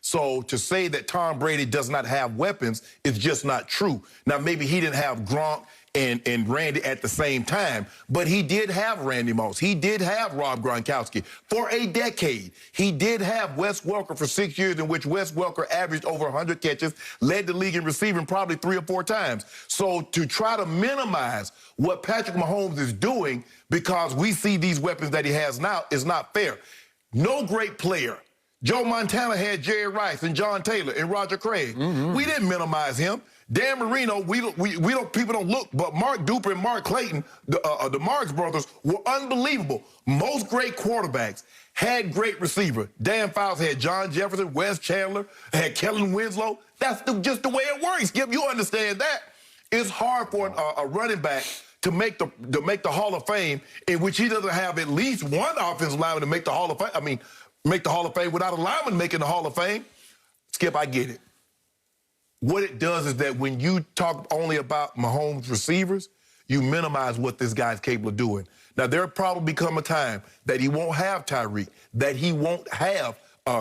So to say that Tom Brady does not have weapons is just not true. Now, maybe he didn't have Gronk and Randy at the same time, but he did have Randy Moss. He did have Rob Gronkowski for a decade. He did have Wes Welker for 6 years, in which Wes Welker averaged over 100 catches, led the league in receiving probably 3 or 4 times. So to try to minimize what Patrick Mahomes is doing because we see these weapons that he has now is not fair. No great player. Joe Montana had Jerry Rice and John Taylor and Roger Craig. We didn't minimize him. Dan Marino, people don't look, but Mark Duper and Mark Clayton, the Marks brothers, were unbelievable. Most great quarterbacks had great receiver. Dan Fouts had John Jefferson, Wes Chandler, had Kellen Winslow. That's just the way it works. Skip, you understand that. It's hard for a running back to make the Hall of Fame, in which he doesn't have at least one offensive lineman to make the Hall of Fame. I mean, make the Hall of Fame without a lineman making the Hall of Fame. Skip, I get it. What it does is that when you talk only about Mahomes' receivers, you minimize what this guy's capable of doing. Now, there'll probably come a time that he won't have Tyreek, that he won't have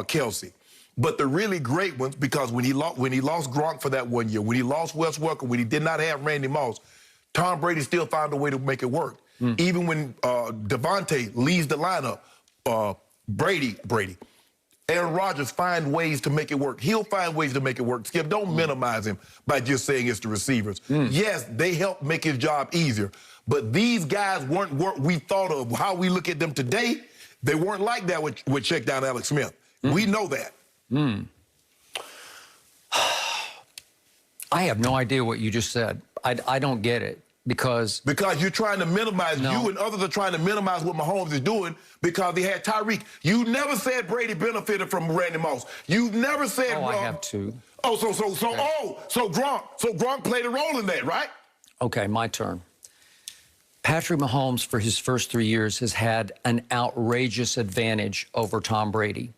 Kelsey. But the really great ones, because when he lost Gronk for that 1 year, when he lost Wes Welker, when he did not have Randy Moss, Tom Brady still found a way to make it work. Even when Devontae leaves the lineup, Brady, Aaron Rodgers find ways to make it work. He'll find ways to make it work. Skip, don't minimize him by just saying it's the receivers. Yes, they help make his job easier, but these guys weren't what we thought of. How we look at them today, they weren't like that with check down Alex Smith. We know that. I have no idea what you just said. I don't get it. Because you're trying to minimize, you and others are trying to minimize what Mahomes is doing because he had Tyreek. You never said Brady benefited from Randy Moss. You never said. Oh, I have to. Oh, so Gronk played a role in that, right? Okay, my turn. Patrick Mahomes, for his first 3 years, has had an outrageous advantage over Tom Brady.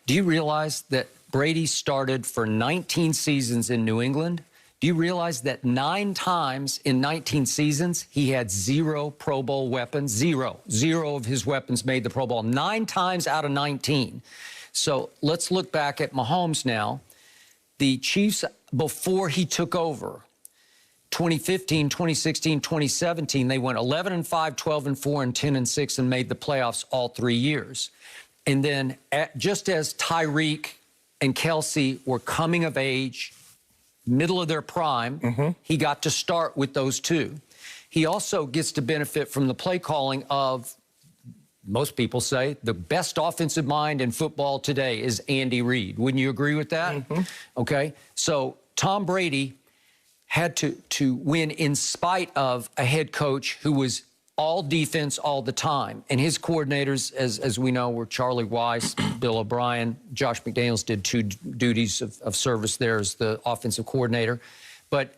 Do you realize that Brady started for 19 seasons in New England? Do you realize that 9 times in 19 seasons, he had 0 Pro Bowl weapons? Zero of his weapons made the Pro Bowl. 9 times out of 19. So let's look back at Mahomes now. The Chiefs, before he took over, 2015, 2016, 2017, they went 11-5, 12-4, and 10-6 and made the playoffs all 3 years. And then just as Tyreek and Kelsey were coming of age, middle of their prime, he got to start with those 2. He also gets to benefit from the play calling of, most people say, the best offensive mind in football today is Andy Reid. Wouldn't you agree with that? Okay, so Tom Brady had to win in spite of a head coach who was all defense all the time. And his coordinators, as we know, were Charlie Weiss, Bill O'Brien. Josh McDaniels did 2 duties of service there as the offensive coordinator. But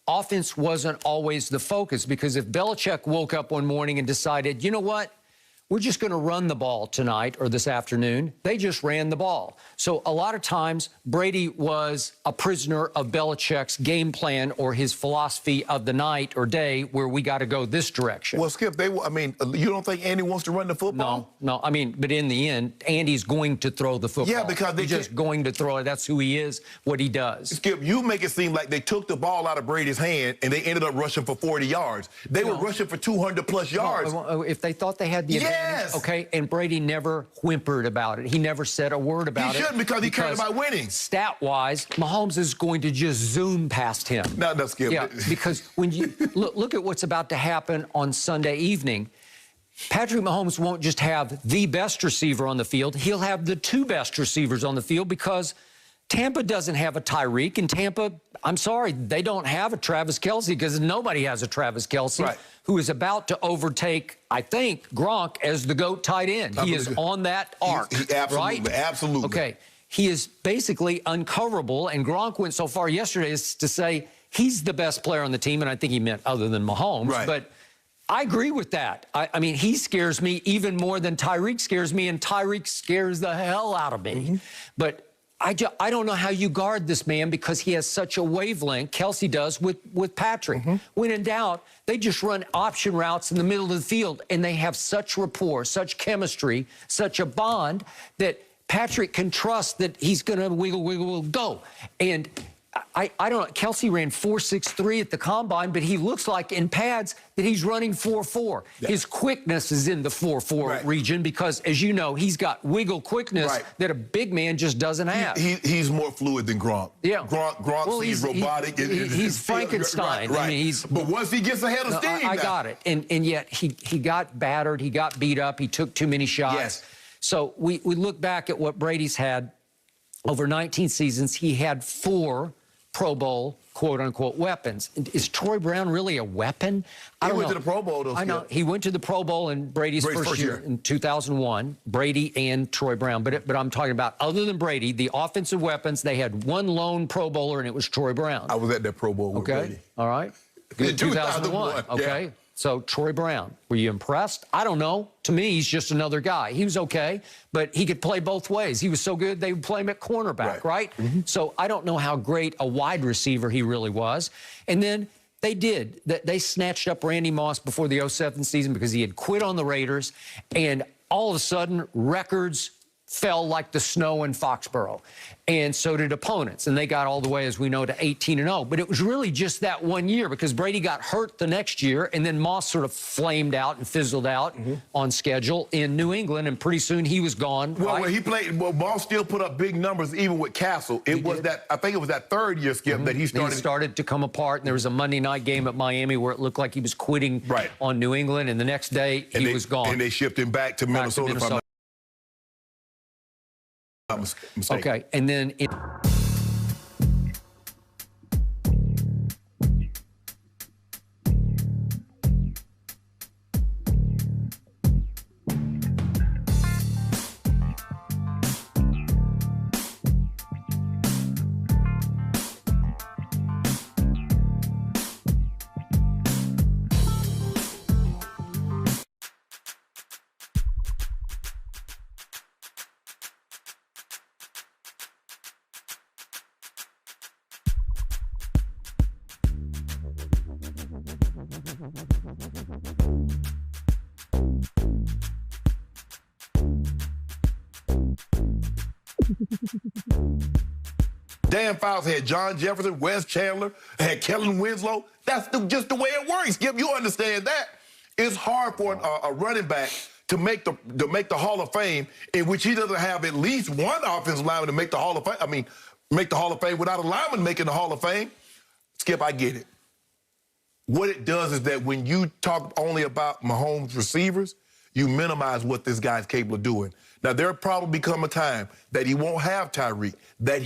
offense wasn't always the focus, because if Belichick woke up one morning and decided, you know what, we're just going to run the ball tonight or this afternoon, they just ran the ball. So a lot of times, Brady was a prisoner of Belichick's game plan or his philosophy of the night or day, where we got to go this direction. Well, Skip, you don't think Andy wants to run the football? No. I mean, but in the end, Andy's going to throw the football. Yeah, because he's just going to throw it. That's who he is, what he does. Skip, you make it seem like they took the ball out of Brady's hand and they ended up rushing for 40 yards. They were rushing for 200-plus yards. No, if they thought they had the advantage. Yes. Okay, and Brady never whimpered about it. He never said a word about it. He shouldn't, because he cared about winning. Stat-wise, Mahomes is going to just zoom past him. No, Skip. Yeah, because when you look at what's about to happen on Sunday evening, Patrick Mahomes won't just have the best receiver on the field. He'll have the 2 best receivers on the field, because Tampa doesn't have a Tyreek, and Tampa, I'm sorry, they don't have a Travis Kelce, because nobody has a Travis Kelce, who is about to overtake, I think, Gronk as the GOAT tight end. He is on that arc, right? Absolutely. Okay, he is basically uncoverable, and Gronk went so far yesterday as to say he's the best player on the team, and I think he meant other than Mahomes, but I agree with that. I mean, he scares me even more than Tyreek scares me, and Tyreek scares the hell out of me. But I don't know how you guard this man, because he has such a wavelength, Kelsey does, with Patrick. When in doubt, they just run option routes in the middle of the field, and they have such rapport, such chemistry, such a bond, that Patrick can trust that he's going to wiggle, go. And I don't know. Kelsey ran 4.63 at the combine, but he looks like in pads that he's running 4.4. Yeah. His quickness is in the 4.4 region because, as you know, he's got wiggle quickness that a big man just doesn't have. He's more fluid than Gronk. Yeah. Gronk he's robotic. He's Frankenstein. I mean, but once he gets ahead of steam, I got it. And yet he got battered. He got beat up. He took too many shots. Yes. So we look back at what Brady's had over 19 seasons. He had 4 Pro Bowl, quote-unquote, weapons. Is Troy Brown really a weapon? He went to the Pro Bowl, though. I know. He went to the Pro Bowl in Brady's first year in 2001, Brady and Troy Brown. But I'm talking about, other than Brady, the offensive weapons, they had one lone Pro Bowler, and it was Troy Brown. I was at that Pro Bowl with Brady. All right. In 2001. Okay. Yeah. So Troy Brown, were you impressed? I don't know. To me, he's just another guy. He was okay, but he could play both ways. He was so good, they would play him at cornerback, right? So I don't know how great a wide receiver he really was. And then they snatched up Randy Moss before the 07 season because he had quit on the Raiders, and all of a sudden, records fell like the snow in Foxborough, and so did opponents, and they got all the way, as we know, to 18-0. But it was really just that 1 year because Brady got hurt the next year, and then Moss sort of flamed out and fizzled out on schedule in New England, and pretty soon he was gone. Well, when he played, Moss still put up big numbers even with Castle. I think it was that third year, Skip, that he started to come apart, and there was a Monday night game at Miami where it looked like he was quitting on New England, and the next day he was gone. And they shipped him back to Minnesota. Okay, and then Dan Fouts had John Jefferson, Wes Chandler, had Kellen Winslow. That's just the way it works. Skip, you understand that. It's hard for a running back to make the Hall of Fame, in which he doesn't have at least one offensive lineman to make the Hall of Fame. I mean, make the Hall of Fame without a lineman making the Hall of Fame. Skip, I get it. What it does is that when you talk only about Mahomes receivers, you minimize what this guy's capable of doing. Now, there'll probably come a time that he won't have Tyreek, that